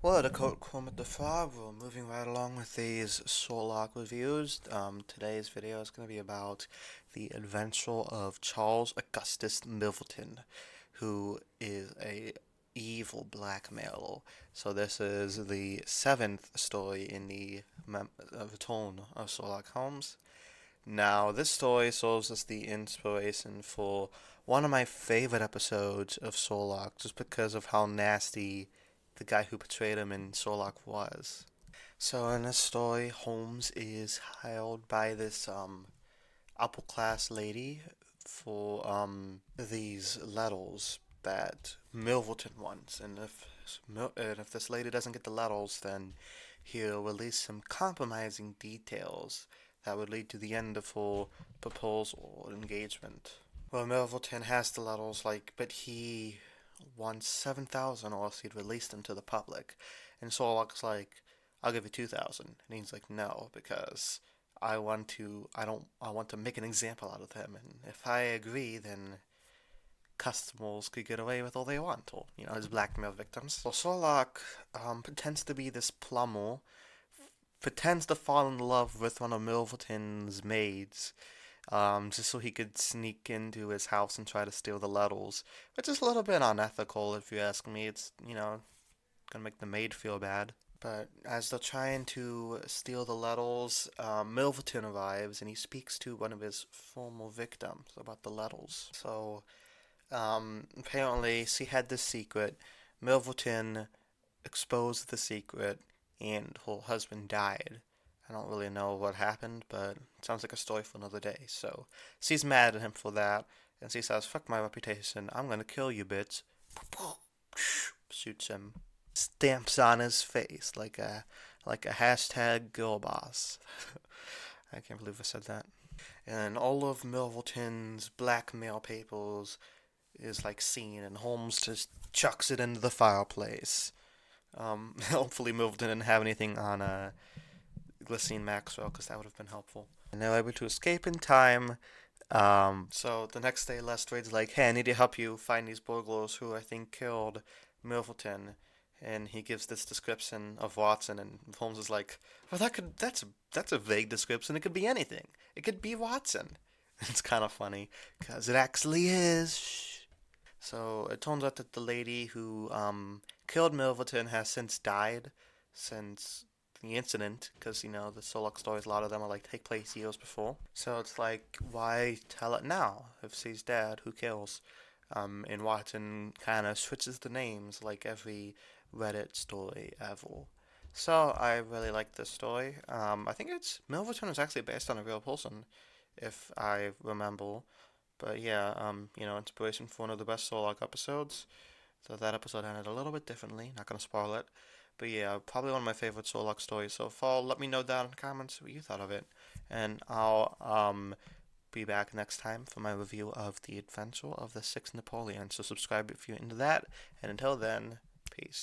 Well, the Coat Chrome at the Frog, we're moving right along with these Sherlock reviews. Today's video is going to be about the adventure of Charles Augustus Milverton, who is a evil blackmailer. So this is the seventh story in the return of Sherlock Holmes. Now, this story serves as the inspiration for one of my favorite episodes of Sherlock, just because of how nasty the guy who portrayed him in Sherlock was. So in this story, Holmes is hired by this upper class lady for these letters that Milverton wants, and if this lady doesn't get the letters, then he'll release some compromising details that would lead to the end of her proposal or engagement. Well, Milverton has the letters, but he wants 7,000 or else he'd release them to the public. And Sherlock's like, I'll give you 2,000. And he's like, no, because I want to make an example out of him. And if I agree, then customers could get away with all they want, or, his blackmail victims. So Sherlock pretends to be this plumber, pretends to fall in love with one of Milverton's maids, just so he could sneak into his house and try to steal the letters, which is a little bit unethical if you ask me. It's, gonna make the maid feel bad. But as they're trying to steal the letters, Milverton arrives and he speaks to one of his former victims about the letters. So apparently, she had this secret. Milverton exposed the secret, and her husband died. I don't really know what happened, but it sounds like a story for another day. So she's mad at him for that, and she says, "Fuck my reputation. I'm gonna kill you, bitch." Shoots him, stamps on his face like a hashtag girl boss. I can't believe I said that. And all of Milverton's blackmail papers is seen, and Holmes just chucks it into the fireplace. Hopefully Milverton didn't have anything on Glycine Maxwell, because that would have been helpful. And they're able to escape in time. So the next day, Lestrade's like, "Hey, I need to help you find these burglars who I think killed Milverton." And he gives this description of Watson, and Holmes is like, "Well, that's a vague description. It could be anything. It could be Watson." It's kind of funny because it actually is. Shh. So it turns out that the lady who killed Milverton has since died since the incident, because the Sherlock stories, a lot of them are take place years before. So it's like, why tell it now? If she's dead, who cares? And Watson kind of switches the names like every Reddit story ever. So I really like this story. I think it's Milverton is actually based on a real person, if I remember. But yeah, inspiration for one of the best Sherlock episodes. So that episode ended a little bit differently. Not gonna spoil it. But yeah, probably one of my favorite Sherlock stories so far. Let me know down in the comments what you thought of it. And I'll be back next time for my review of The Adventure of the Sixth Napoleon. So subscribe if you're into that. And until then, peace.